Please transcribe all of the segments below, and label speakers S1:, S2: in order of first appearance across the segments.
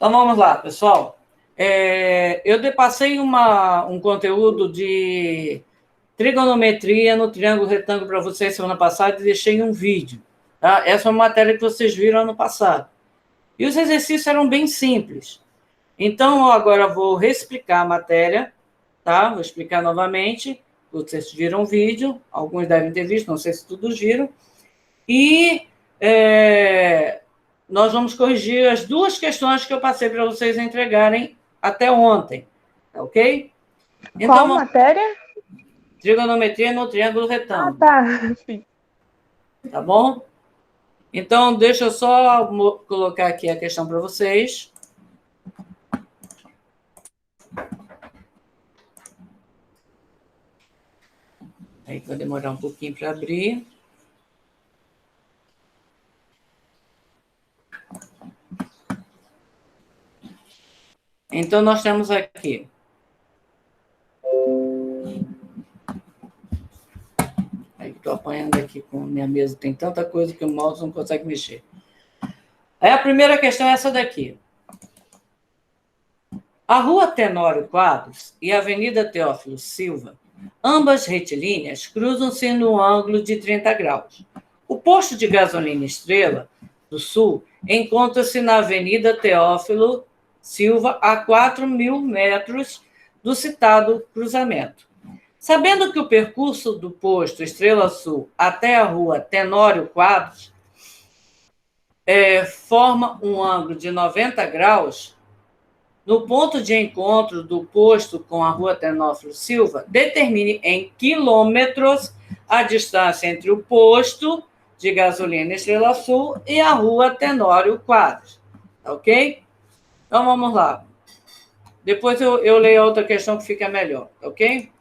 S1: Então, vamos lá, pessoal. Eu passei um conteúdo de trigonometria no triângulo retângulo para vocês semana passada e deixei um vídeo. Tá? Essa é uma matéria que vocês viram ano passado. E os exercícios eram bem simples. Então, agora vou reexplicar a matéria, tá? Vou explicar novamente. Vocês viram o vídeo, alguns devem ter visto, não sei se todos viram. E nós vamos corrigir as duas questões que eu passei para vocês entregarem até ontem, tá ok?
S2: Então, qual matéria?
S1: Trigonometria no triângulo retângulo.
S2: Ah, tá. Sim.
S1: Tá bom? Então, deixa eu só colocar aqui a questão para vocês. Aí vai demorar um pouquinho para abrir. Então, nós temos aqui. Estou apanhando aqui com a minha mesa, tem tanta coisa que o mouse não consegue mexer. Aí a primeira questão é essa daqui. A Rua Tenório Quadros e a Avenida Teófilo Silva, ambas retilíneas, cruzam-se no ângulo de 30 graus. O posto de gasolina Estrela do Sul encontra-se na Avenida Teófilo Silva, a 4.000 metros do citado cruzamento. Sabendo que o percurso do posto Estrela Sul até a Rua Tenório Quadros forma um ângulo de 90 graus, no ponto de encontro do posto com a Rua Teófilo Silva, determine em quilômetros a distância entre o posto de gasolina Estrela Sul e a Rua Tenório Quadros. Ok? Então, vamos lá. Depois eu leio a outra questão que fica melhor, ok?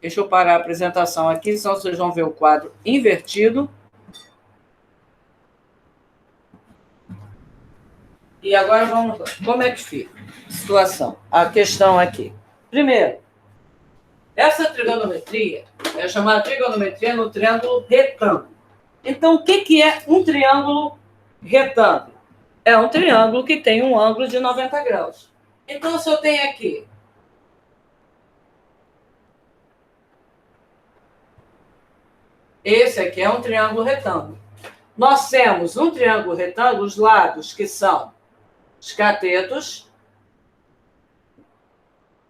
S1: Deixa eu parar a apresentação aqui, senão vocês vão ver o quadro invertido. E agora vamos lá. Como é que fica a situação? A questão aqui. Primeiro, essa trigonometria é chamada trigonometria no triângulo retângulo. Então, o que é um triângulo retângulo? É um triângulo que tem um ângulo de 90 graus. Então, se eu tenho aqui esse aqui é um triângulo retângulo. Nós temos um triângulo retângulo, os lados que são os catetos.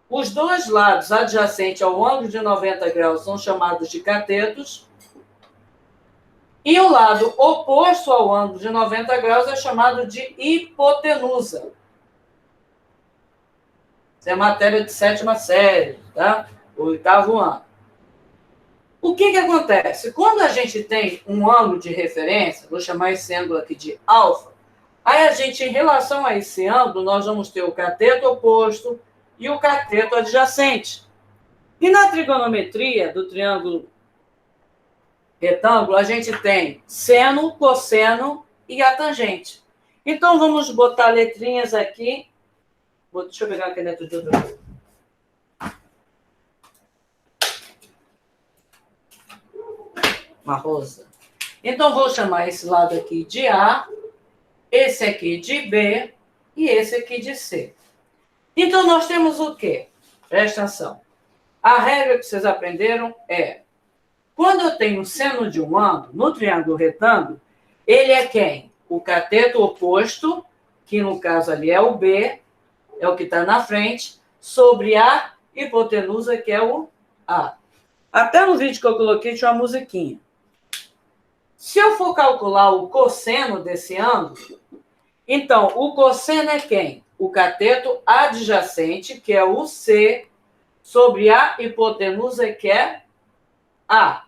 S1: Os dois lados adjacentes ao ângulo de 90 graus são chamados de catetos. E o lado oposto ao ângulo de 90 graus é chamado de hipotenusa. Isso é matéria de 7ª série, tá? O 8º ano. O que acontece? Quando a gente tem um ângulo de referência, vou chamar esse ângulo aqui de alfa, aí a gente, em relação a esse ângulo, nós vamos ter o cateto oposto e o cateto adjacente. E na trigonometria do triângulo retângulo, a gente tem seno, cosseno e a tangente. Então, vamos botar letrinhas aqui. Deixa eu pegar a caneta de outra vez. Uma rosa. Então, vou chamar esse lado aqui de A, esse aqui de B e esse aqui de C. Então, nós temos o quê? Presta atenção. A regra que vocês aprenderam é, quando eu tenho o seno de um ângulo, no triângulo retângulo, ele é quem? O cateto oposto, que no caso ali é o B, é o que está na frente, sobre a hipotenusa, que é o A. Até no vídeo que eu coloquei tinha uma musiquinha. Se eu for calcular o cosseno desse ângulo, então, o cosseno é quem? O cateto adjacente, que é o C, sobre a hipotenusa, que é A.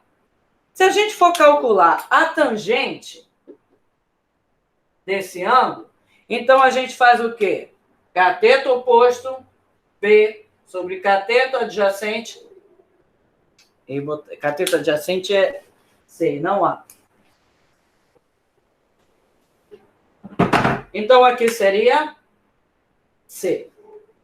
S1: Se a gente for calcular a tangente desse ângulo, então a gente faz o quê? Cateto oposto, B, sobre cateto adjacente. Cateto adjacente é C, não A. Então, aqui seria C,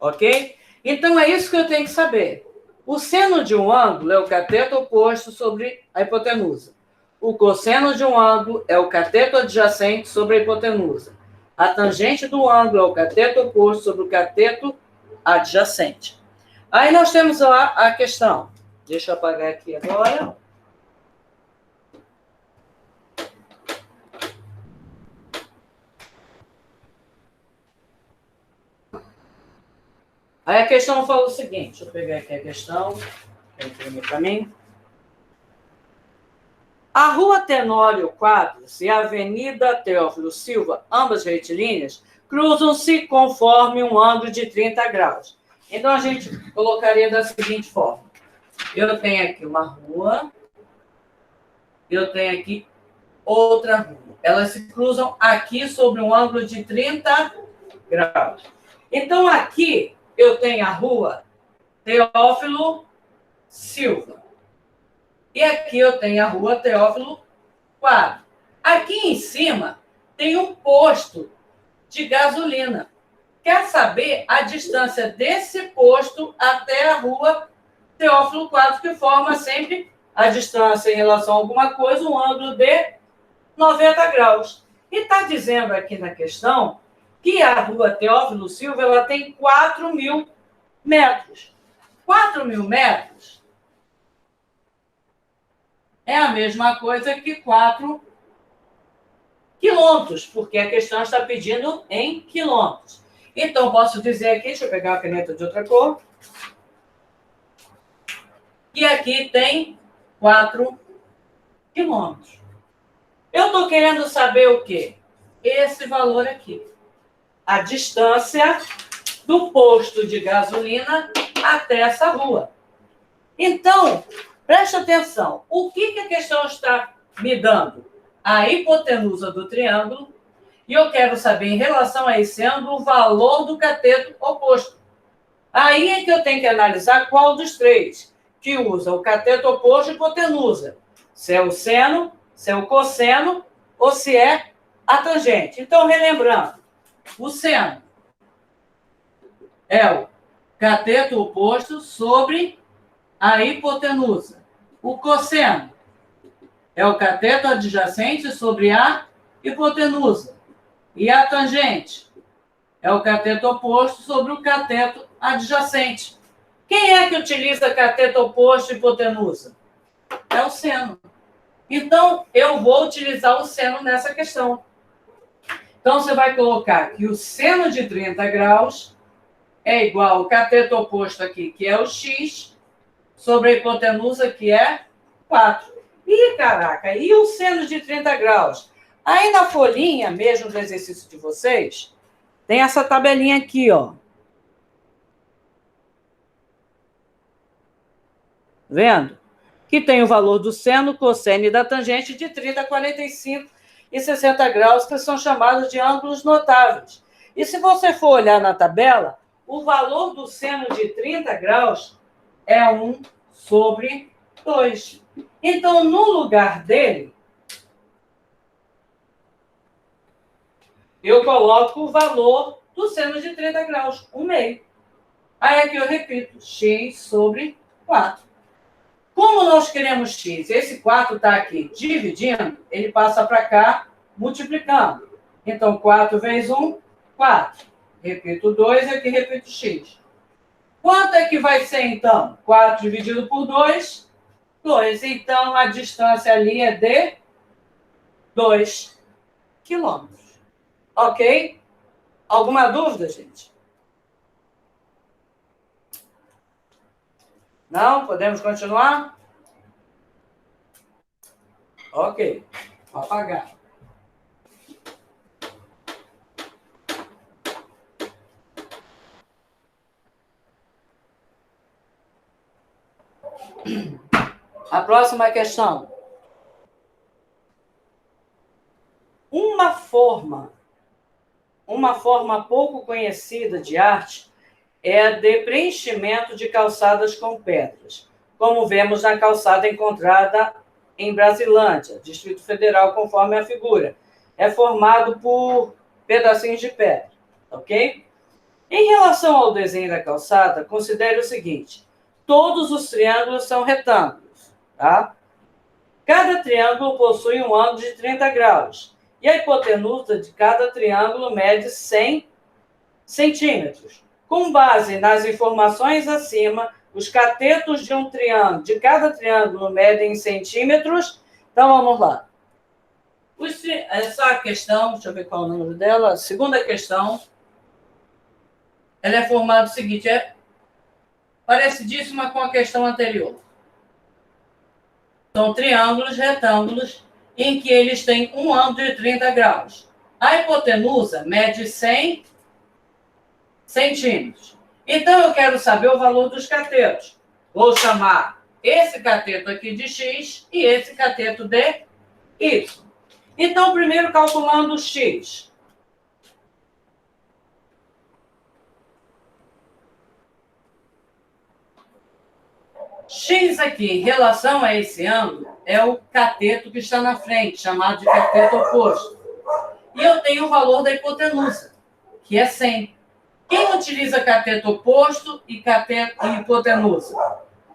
S1: ok? Então, é isso que eu tenho que saber. O seno de um ângulo é o cateto oposto sobre a hipotenusa. O cosseno de um ângulo é o cateto adjacente sobre a hipotenusa. A tangente do ângulo é o cateto oposto sobre o cateto adjacente. Aí nós temos lá a questão. Deixa eu apagar aqui agora. Aí a questão fala o seguinte, deixa eu pegar aqui a questão, para mim. A Rua Tenório Quadros e a Avenida Teófilo Silva, ambas retilíneas, cruzam-se conforme um ângulo de 30 graus. Então, a gente colocaria da seguinte forma. Eu tenho aqui uma rua, eu tenho aqui outra rua. Elas se cruzam aqui sobre um ângulo de 30 graus. Então, aqui eu tenho a Rua Teófilo Silva. E aqui eu tenho a Rua Teófilo Quadros. Aqui em cima tem um posto de gasolina. Quer saber a distância desse posto até a Rua Teófilo Quadros, que forma sempre a distância em relação a alguma coisa, um ângulo de 90 graus. E está dizendo aqui na questão que a Rua Teófilo Silva ela tem 4.000 metros. 4.000 metros é a mesma coisa que 4 quilômetros, porque a questão está pedindo em quilômetros. Então, posso dizer aqui, deixa eu pegar uma caneta de outra cor, que aqui tem 4 quilômetros. Eu estou querendo saber o quê? Esse valor aqui. A distância do posto de gasolina até essa rua. Então, preste atenção. O que a questão está me dando? A hipotenusa do triângulo. E eu quero saber, em relação a esse ângulo, o valor do cateto oposto. Aí é que eu tenho que analisar qual dos três que usa o cateto oposto e hipotenusa. Se é o seno, se é o cosseno ou se é a tangente. Então, relembrando, o seno é o cateto oposto sobre a hipotenusa. O cosseno é o cateto adjacente sobre a hipotenusa. E a tangente é o cateto oposto sobre o cateto adjacente. Quem é que utiliza cateto oposto e hipotenusa? É o seno. Então, eu vou utilizar o seno nessa questão. Então, você vai colocar que o seno de 30 graus é igual ao cateto oposto aqui, que é o x, sobre a hipotenusa, que é 4. Ih, caraca, e o seno de 30 graus? Aí na folhinha, mesmo do exercício de vocês, tem essa tabelinha aqui, ó. Vendo? Que tem o valor do seno, cosseno e da tangente de 30, 45 e 60 graus, que são chamados de ângulos notáveis. E se você for olhar na tabela, o valor do seno de 30 graus é 1 sobre 2. Então, no lugar dele, eu coloco o valor do seno de 30 graus, 1/2. Aí aqui eu repito, x sobre 4. Como nós queremos x, esse 4 está aqui dividindo, ele passa para cá multiplicando. Então, 4 vezes 1, 4. Repito 2 e aqui repito x. Quanto é que vai ser, então? 4 dividido por 2, 2. Então, a distância ali é de 2 quilômetros. Ok? Alguma dúvida, gente? Não? Podemos continuar? Ok. Vou apagar. A próxima questão. Uma forma pouco conhecida de arte é a de preenchimento de calçadas com pedras, como vemos na calçada encontrada em Brasilândia, Distrito Federal, conforme a figura. É formado por pedacinhos de pedra, ok? Em relação ao desenho da calçada, considere o seguinte: todos os triângulos são retângulos, tá? Cada triângulo possui um ângulo de 30 graus. e a hipotenusa de cada triângulo mede 100 centímetros. Com base nas informações acima, os catetos de cada triângulo medem em centímetros. Então, vamos lá. Essa questão, deixa eu ver qual é o número dela, a segunda questão, ela é formada o seguinte, é parecidíssima com a questão anterior. São triângulos retângulos em que eles têm um ângulo de 30 graus. A hipotenusa mede 100 centímetros. Então, eu quero saber o valor dos catetos. Vou chamar esse cateto aqui de x e esse cateto de y. Então, primeiro calculando o x. X aqui, em relação a esse ângulo, é o cateto que está na frente, chamado de cateto oposto. E eu tenho o valor da hipotenusa, que é 100. Quem utiliza cateto oposto e hipotenusa?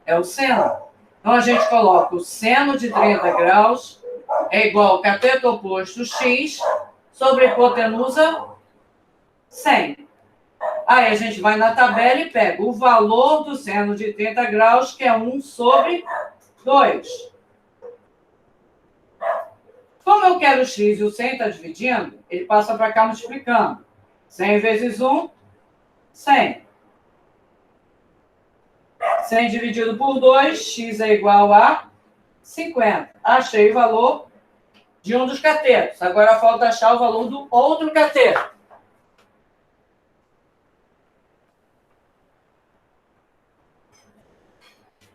S1: É o seno. Então, a gente coloca o seno de 30 graus é igual ao cateto oposto x sobre a hipotenusa 100. Aí a gente vai na tabela e pega o valor do seno de 30 graus, que é 1 sobre 2. Como eu quero o x e o 100 está dividindo, ele passa para cá multiplicando. 100 vezes 1, 100. 100 dividido por 2, x é igual a 50. Achei o valor de um dos catetos. Agora falta achar o valor do outro cateto.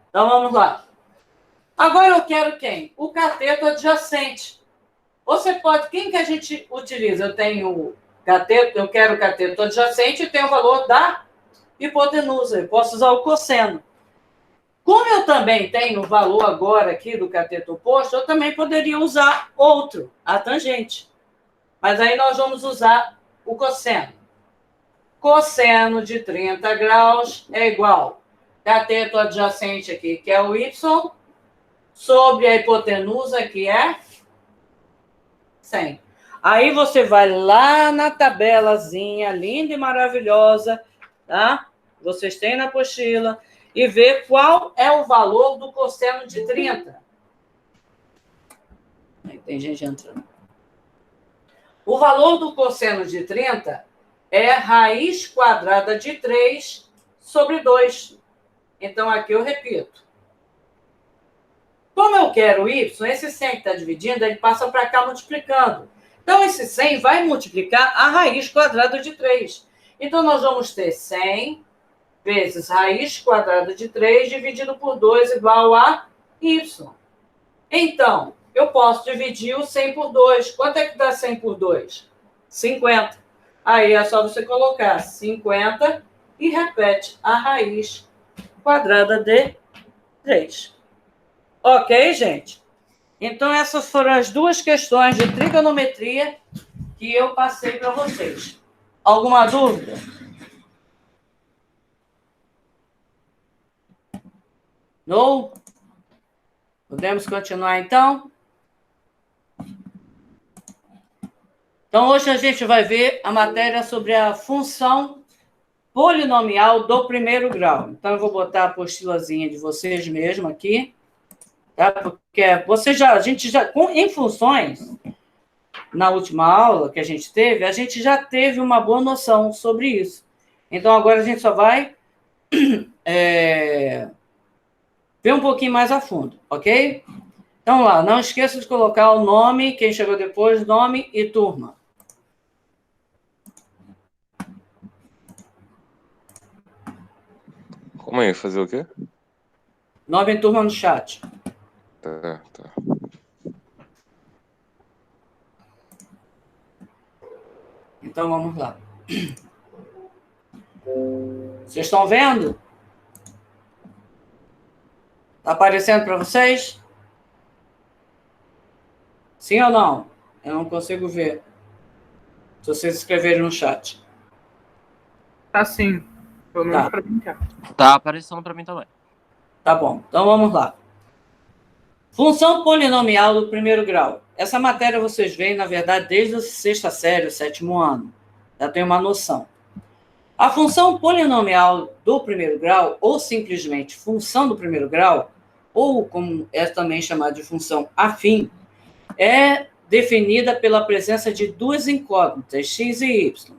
S1: Então, vamos lá. Agora eu quero quem? O cateto adjacente. Você pode... Quem que a gente utiliza? Eu tenho o cateto, eu quero o cateto adjacente e tenho o valor da hipotenusa. Eu posso usar o cosseno. Como eu também tenho o valor agora aqui do cateto oposto, eu também poderia usar outro, a tangente. Mas aí nós vamos usar o cosseno. Cosseno de 30 graus é igual cateto adjacente aqui, que é o y, sobre a hipotenusa, que é 100. Aí você vai lá na tabelazinha linda e maravilhosa, tá? Vocês têm na apostila, e vê qual é o valor do cosseno de 30. Aí tem gente entrando. O valor do cosseno de 30 é raiz quadrada de 3 sobre 2. Então, aqui eu repito. Como eu quero y, esse 100 que está dividindo, ele passa para cá multiplicando. Então, esse 100 vai multiplicar a raiz quadrada de 3. Então, nós vamos ter 100 vezes raiz quadrada de 3 dividido por 2 igual a y. Então, eu posso dividir o 100 por 2. Quanto é que dá 100 por 2? 50. Aí é só você colocar 50 e repete a raiz quadrada de 3. Ok, gente? Então, essas foram as duas questões de trigonometria que eu passei para vocês. Alguma dúvida? Não? Podemos continuar, então? Então, hoje a gente vai ver a matéria sobre a função polinomial do primeiro grau. Então, eu vou botar a apostilazinha de vocês mesmo aqui, tá? Porque a gente já, em funções, na última aula que a gente já teve uma boa noção sobre isso. Então, agora a gente só vai ver um pouquinho mais a fundo, ok? Então, lá, não esqueça de colocar o nome, quem chegou depois, nome e turma.
S3: Como é? Fazer o quê?
S1: Nome e turma no chat.
S3: Tá.
S1: Então, vamos lá. Vocês estão vendo? Está aparecendo para vocês? Sim ou não? Eu não consigo ver. Se vocês escreverem no chat.
S2: Tá sim. Pelo menos pra brincar.
S4: Tá aparecendo para mim também.
S1: Tá bom. Então, vamos lá. Função polinomial do primeiro grau. Essa matéria vocês veem, na verdade, desde a sexta série, o sétimo ano. Já tem uma noção. A função polinomial do primeiro grau, ou simplesmente função do primeiro grau, ou como é também chamada de função afim, é definida pela presença de duas incógnitas, x e y,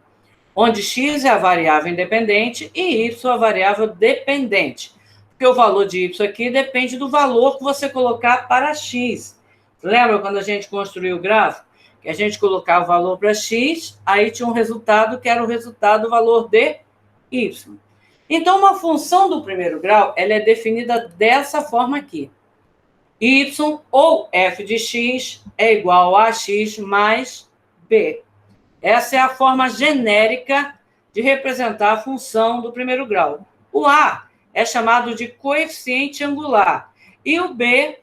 S1: onde x é a variável independente e y a variável dependente. Porque o valor de y aqui depende do valor que você colocar para x. Lembra quando a gente construiu o gráfico? Que a gente colocava o valor para x, aí tinha um resultado que era o resultado do valor de y. Então, uma função do primeiro grau, ela é definida dessa forma aqui. Y ou f de x é igual a x mais b. Essa é a forma genérica de representar a função do primeiro grau. O a é chamado de coeficiente angular. E o b,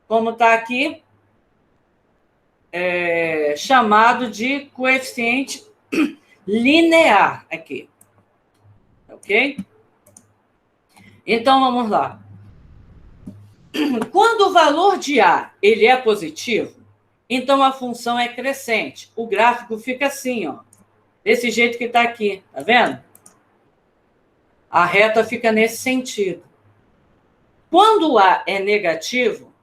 S1: como está aqui, é chamado de coeficiente linear aqui. Ok? Então, vamos lá. Quando o valor de a ele é positivo, então a função é crescente. O gráfico fica assim, ó, desse jeito que está aqui, tá vendo? A reta fica nesse sentido. Quando o a é negativo,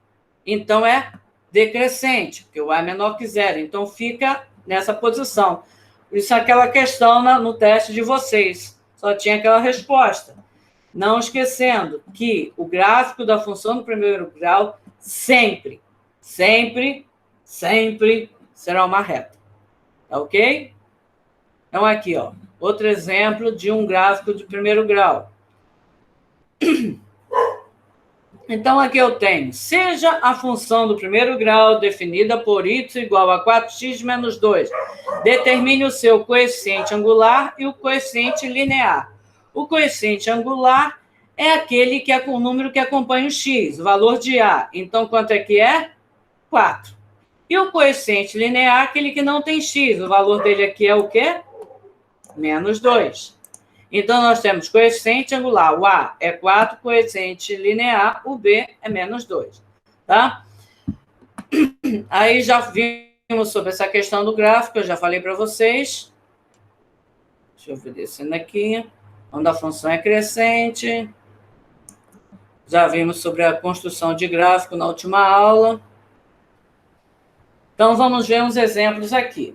S1: então é decrescente, porque o a é menor que zero, então fica nessa posição. Por isso aquela questão no teste de vocês, só tinha aquela resposta. Não esquecendo que o gráfico da função do primeiro grau sempre, sempre, sempre será uma reta. Tá ok? Então, aqui, ó, outro exemplo de um gráfico de primeiro grau. Então, aqui eu tenho, seja a função do primeiro grau definida por y igual a 4x menos 2. Determine o seu coeficiente angular e o coeficiente linear. O coeficiente angular é aquele que é com o número que acompanha o x, o valor de a. Então, quanto é que é? 4. E o coeficiente linear, aquele que não tem x, o valor dele aqui é o quê? Menos 2. Então, nós temos coeficiente angular, o a é 4, coeficiente linear, o b é menos 2. Tá? Aí já vimos sobre essa questão do gráfico, eu já falei para vocês. Deixa eu ver descendo aqui. Quando a função é crescente. Já vimos sobre a construção de gráfico na última aula. Então, vamos ver uns exemplos aqui.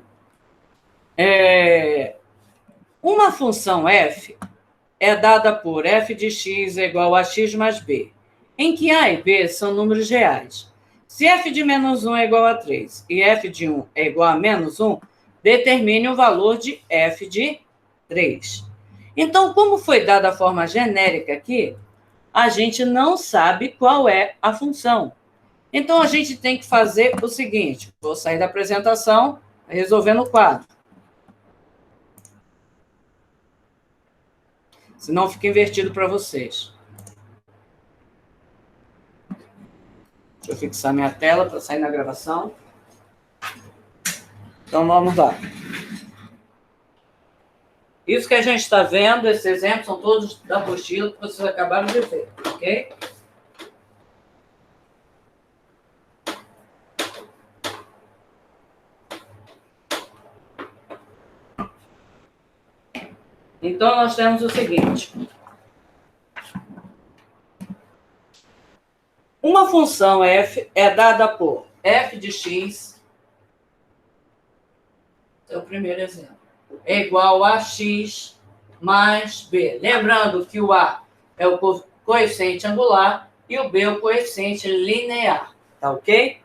S1: Uma função f é dada por f de x é igual a x mais b, em que a e b são números reais. Se f de menos 1 é igual a 3 e f de 1 é igual a menos 1, determine o valor de f de 3. Então, como foi dada a forma genérica aqui, a gente não sabe qual é a função. Então, a gente tem que fazer o seguinte, vou sair da apresentação, resolvendo o quadro. Senão fica invertido para vocês. Deixa eu fixar minha tela para sair na gravação. Então, vamos lá. Isso que a gente está vendo, esses exemplos, são todos da apostila que vocês acabaram de ver, ok? Então, nós temos o seguinte. Uma função f é dada por f de x, esse é o primeiro exemplo, é igual a x mais b. Lembrando que o a é o coeficiente angular e o b é o coeficiente linear, tá ok?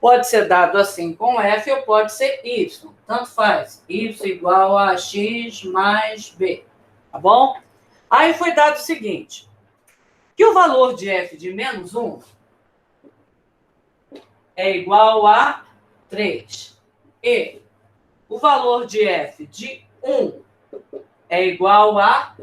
S1: Pode ser dado assim com f ou pode ser y, tanto faz. Y igual a x mais b, tá bom? Aí foi dado o seguinte, que o valor de f de menos 1 é igual a 3. E o valor de f de 1 é igual a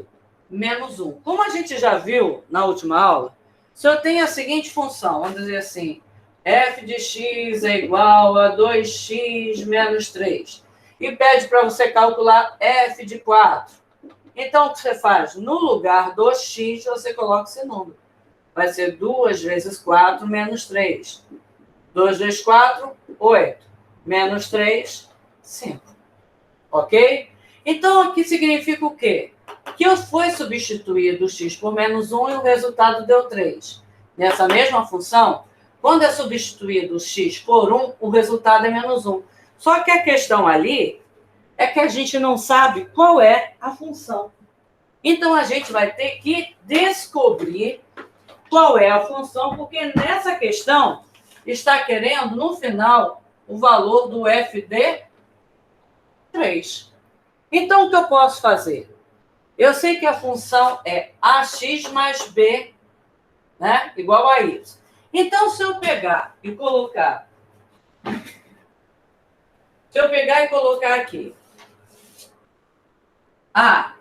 S1: menos 1. Como a gente já viu na última aula, se eu tenho a seguinte função, vamos dizer assim, f de x é igual a 2x menos 3. E pede para você calcular f de 4. Então, o que você faz? No lugar do x, você coloca esse número. vai ser 2 vezes 4 menos 3. 2 vezes 4, 8. Menos 3, 5. Ok? Então, aqui significa o quê? Que eu fui substituído x por menos 1 e o resultado deu 3. Nessa mesma função, quando é substituído x por 1, o resultado é menos 1. Só que a questão ali é que a gente não sabe qual é a função. Então, a gente vai ter que descobrir qual é a função, porque nessa questão está querendo, no final, o valor do f de 3. Então, o que eu posso fazer? Eu sei que a função é ax mais b, né, igual a y. Então, se eu pegar e colocar... aqui a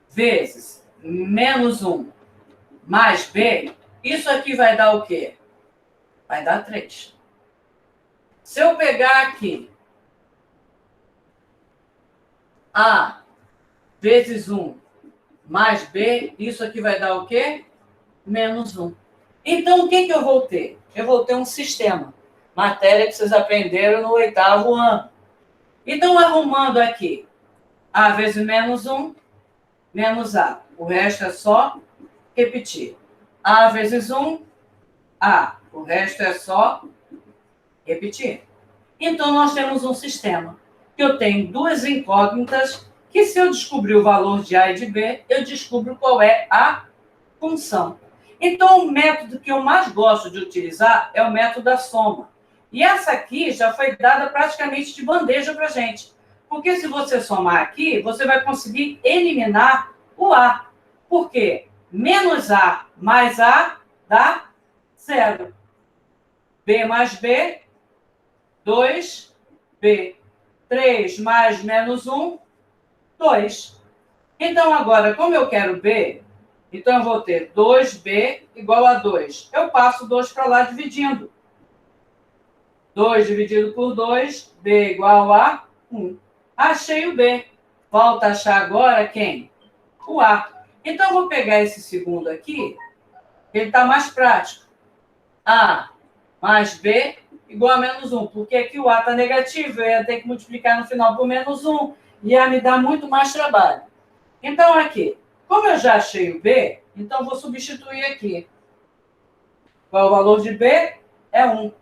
S1: vezes menos 1 mais b, isso aqui vai dar o quê? Vai dar 3. Se eu pegar aqui a vezes 1 mais b, isso aqui vai dar o quê? Menos 1. Então, o que eu vou ter? Eu vou ter um sistema. Matéria que vocês aprenderam no 8º ano. Então, arrumando aqui, a vezes menos 1, menos a. O resto é só repetir. A vezes 1, a. O resto é só repetir. Então, nós temos um sistema que eu tenho duas incógnitas que, se eu descobrir o valor de a e de b, eu descubro qual é a função. Então, o método que eu mais gosto de utilizar é o método da soma. E essa aqui já foi dada praticamente de bandeja para a gente. Porque se você somar aqui, você vai conseguir eliminar o a. Por quê? Menos a mais a dá 0. B mais b, 2b. 3 mais menos 1, 2. Então, agora, como eu quero b, então eu vou ter 2b igual a 2. Eu passo 2 para lá dividindo. 2 dividido por 2, b igual a 1. Achei o b. Falta achar agora quem? O a. Então, eu vou pegar esse segundo aqui, ele está mais prático. A mais b igual a menos 1. Porque aqui o a está negativo, eu ia ter que multiplicar no final por menos 1. Ia me dar muito mais trabalho. Então, aqui, como eu já achei o b, então vou substituir aqui. Qual é o valor de b? É 1.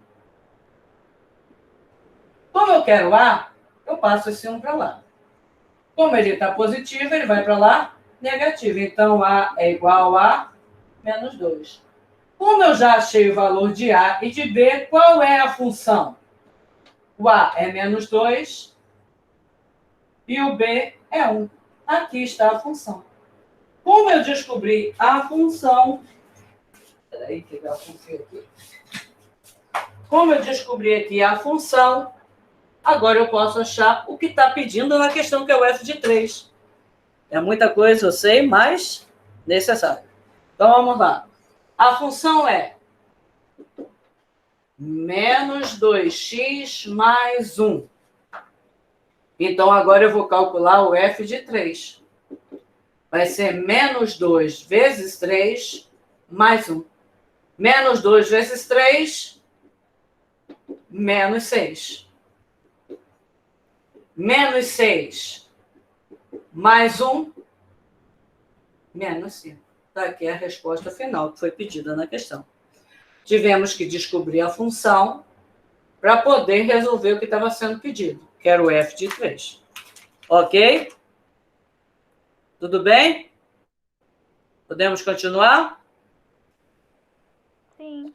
S1: Como eu quero a, eu passo esse 1 para lá. Como ele está positivo, ele vai para lá negativo. Então, a é igual a menos 2. Como eu já achei o valor de a e de b, qual é a função? O a é menos 2 e o b é 1. Aqui está a função. Como eu descobri a função... Espera aí, que eu confio aqui. Como eu descobri aqui a função, agora eu posso achar o que está pedindo na questão, que é o f de 3. É muita coisa, eu sei, mas necessário. Então, vamos lá. A função é menos 2x mais 1. Então, agora eu vou calcular o f de 3. Vai ser menos 2 vezes 3 mais 1. Menos 2 vezes 3, menos 6. Menos 6 mais 1, menos 5. Está aqui a resposta final que foi pedida na questão. Tivemos que descobrir a função para poder resolver o que estava sendo pedido, que era o f de 3. Ok? Tudo bem? Podemos continuar?
S4: Sim.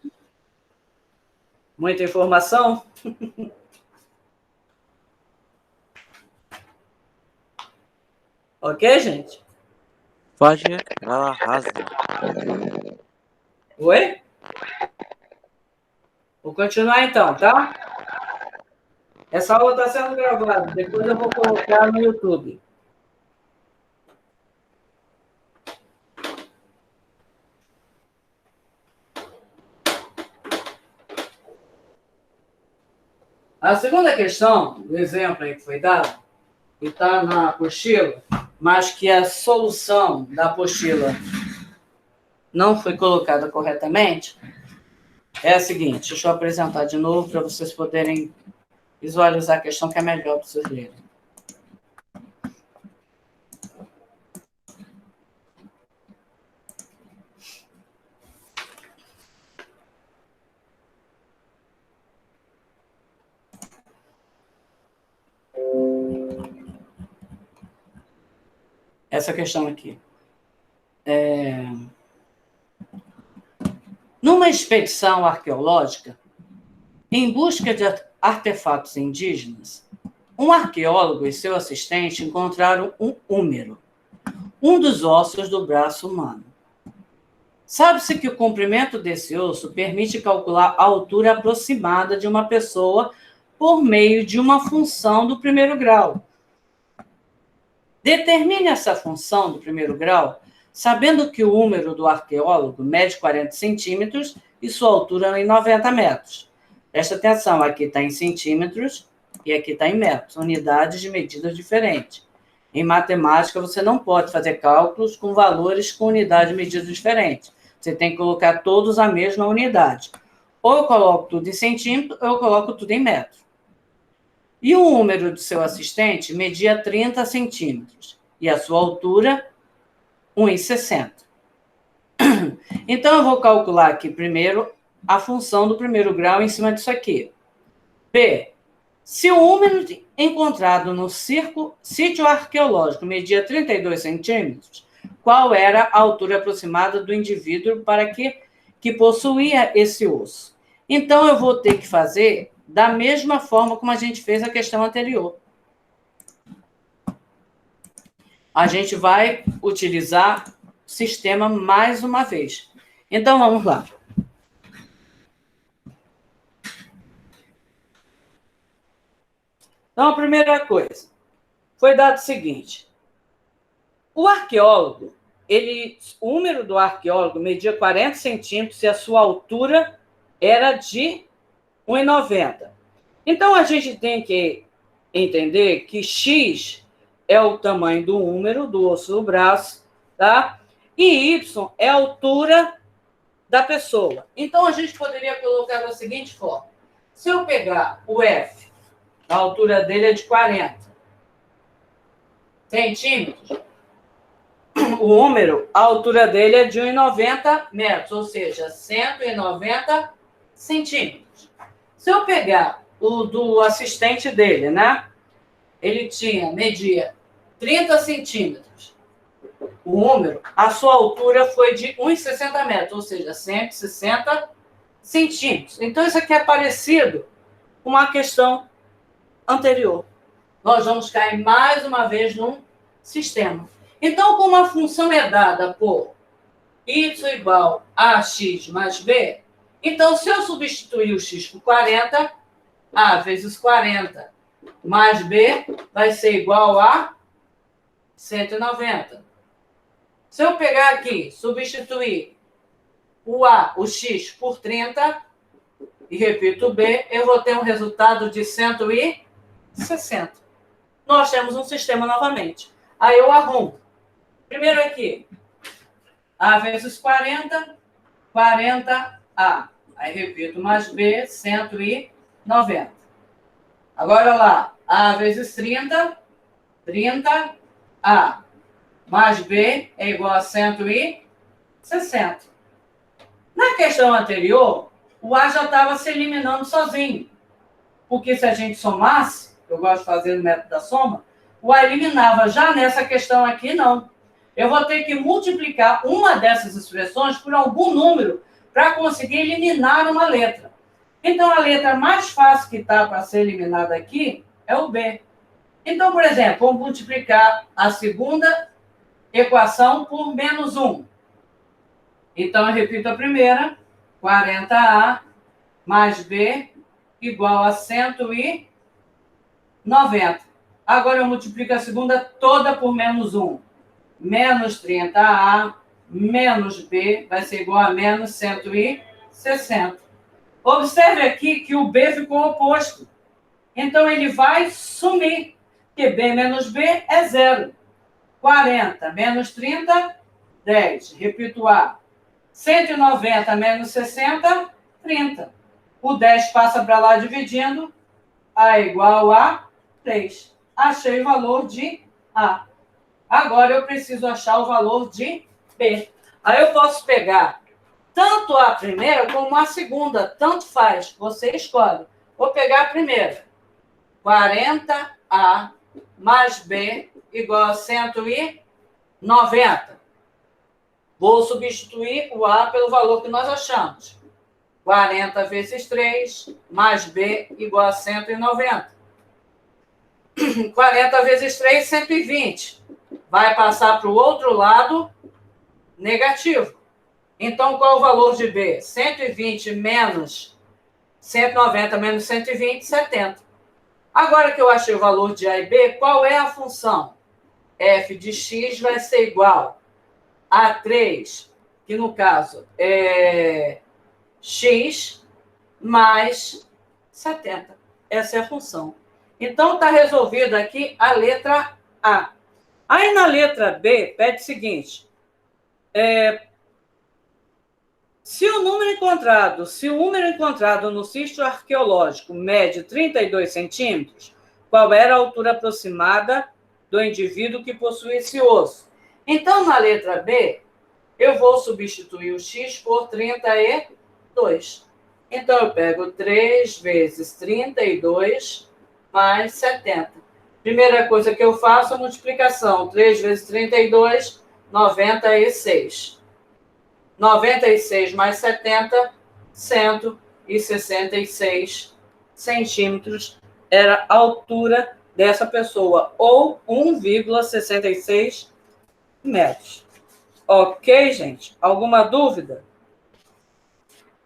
S1: Muita informação? Ok, gente?
S5: Pode, ela arrasa.
S1: Oi? Vou continuar então, tá? Essa aula está sendo gravada, depois eu vou colocar no YouTube. A segunda questão, do exemplo aí que foi dado, que está na apostila, mas que a solução da apostila não foi colocada corretamente é a seguinte, deixa eu apresentar de novo para vocês poderem visualizar a questão que é melhor para vocês lerem. Essa questão aqui. Numa expedição arqueológica, em busca de artefatos indígenas, um arqueólogo e seu assistente encontraram um húmero, um dos ossos do braço humano. Sabe-se que o comprimento desse osso permite calcular a altura aproximada de uma pessoa por meio de uma função do primeiro grau. Determine essa função do primeiro grau, sabendo que o húmero do arqueólogo mede 40 centímetros e sua altura em 90 metros. Presta atenção, aqui está em centímetros e aqui está em metros, unidades de medidas diferentes. Em matemática, você não pode fazer cálculos com valores com unidade de medida diferentes. Você tem que colocar todos a mesma unidade. Ou eu coloco tudo em centímetro, ou eu coloco tudo em metro. E o número do seu assistente media 30 centímetros. E a sua altura, 1,60. Então, eu vou calcular aqui primeiro a função do primeiro grau em cima disso aqui. P. Se o número encontrado no sítio arqueológico media 32 centímetros, qual era a altura aproximada do indivíduo para que possuía esse osso? Então, eu vou ter que fazer da mesma forma como a gente fez a questão anterior. A gente vai utilizar o sistema mais uma vez. Então, vamos lá. Então, a primeira coisa, foi dado o seguinte. O arqueólogo, o número do arqueólogo media 40 centímetros e a sua altura era de 1,90. Então, a gente tem que entender que X é o tamanho do húmero, do osso do braço, tá? E Y é a altura da pessoa. Então, a gente poderia colocar da seguinte forma. Se eu pegar o F, a altura dele é de 40 centímetros, o húmero, a altura dele é de 1,90 metros, ou seja, 190 centímetros. Se eu pegar o do assistente dele, né? Ele media 30 centímetros. O húmero, a sua altura foi de 1,60 metros, ou seja, 160 centímetros. Então, isso aqui é parecido com a questão anterior. Nós vamos cair mais uma vez num sistema. Então, como a função é dada por y igual a x mais b, então, se eu substituir o x por 40, a vezes 40 mais b vai ser igual a 190. Se eu pegar aqui, substituir o x por 30, e repito o b, eu vou ter um resultado de 160. Nós temos um sistema novamente. Aí eu arrumo. Primeiro aqui, a vezes 40, 40a. Aí repito, mais b, 190. Agora lá, a vezes 30, 30a. Mais b é igual a 160. Na questão anterior, o a já estava se eliminando sozinho. Porque se a gente somasse, eu gosto de fazer no método da soma, o a eliminava. Já nessa questão aqui, não. Eu vou ter que multiplicar uma dessas expressões por algum número para conseguir eliminar uma letra. Então, a letra mais fácil que está para ser eliminada aqui é o b. Então, por exemplo, vamos multiplicar a segunda equação por menos 1. Então, eu repito a primeira. 40a mais b igual a 190. Agora, eu multiplico a segunda toda por menos 1. Menos 30a menos b vai ser igual a menos 160. Observe aqui que o b ficou oposto. Então, ele vai sumir, porque b menos b é 0. 40 menos 30, 10. Repito a. 190 menos 60, 30. O 10 passa para lá dividindo. A igual a 3. Achei o valor de A. Agora eu preciso achar o valor de B. Aí eu posso pegar tanto a primeira como a segunda. Tanto faz. Você escolhe. Vou pegar a primeira. 40A mais B igual a 190. Vou substituir o A pelo valor que nós achamos. 40 vezes 3 mais B igual a 190. 40 vezes 3, 120. Vai passar para o outro lado negativo. Então, qual é o valor de B? 120 menos 190 menos 120, 70. Agora que eu achei o valor de A e B, qual é a função? F de x vai ser igual a 3, que no caso é x mais 70. Essa é a função. Então, está resolvida aqui a letra A. Aí, na letra B, pede o seguinte. Se o número encontrado no sítio arqueológico mede 32 centímetros, qual era a altura aproximada do indivíduo que possui esse osso? Então, na letra B, eu vou substituir o x por 32. Então, eu pego 3 vezes 32 mais 70. Primeira coisa que eu faço é a multiplicação. 3 vezes 32, 96. 96 mais 70, 166 centímetros era a altura dessa pessoa, ou 1,66 metros. Ok, gente? Alguma dúvida?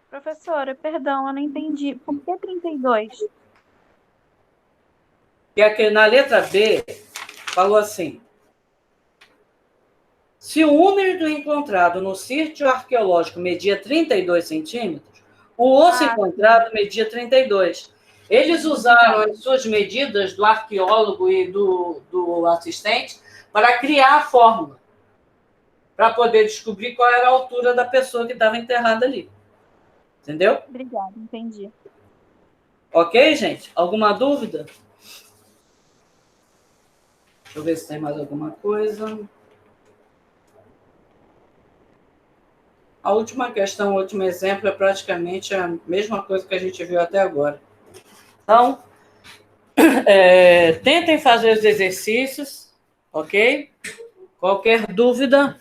S4: Professora, perdão, eu não entendi. Por que 32?
S1: Que aqui na letra B falou assim: se o número encontrado no sítio arqueológico media 32 centímetros, o osso encontrado media 32. Eles usaram as suas medidas do arqueólogo e do assistente para criar a fórmula, para poder descobrir qual era a altura da pessoa que estava enterrada ali. Entendeu?
S4: Obrigada, entendi.
S1: Ok, gente? Alguma dúvida? Deixa eu ver se tem mais alguma coisa. A última questão, o último exemplo é praticamente a mesma coisa que a gente viu até agora. Então, tentem fazer os exercícios, ok? Qualquer dúvida,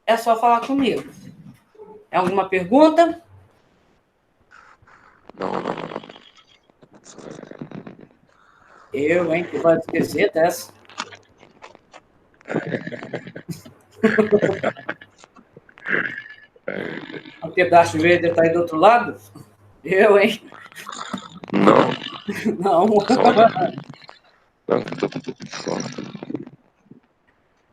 S1: é só falar comigo. É alguma pergunta?
S3: Não.
S1: Eu, hein? Que vai esquecer dessa. O pedaço verde está aí do outro lado? Eu, hein?
S3: Não.
S1: Não.
S3: Não, tô fora.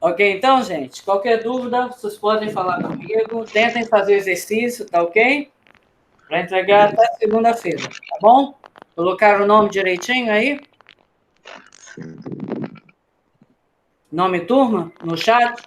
S1: Ok, então, gente, qualquer dúvida, vocês podem falar comigo. Tentem fazer o exercício, tá ok? Para entregar até segunda-feira, tá bom? Colocaram o nome direitinho aí?
S3: Sim.
S1: Nome e turma? No chat?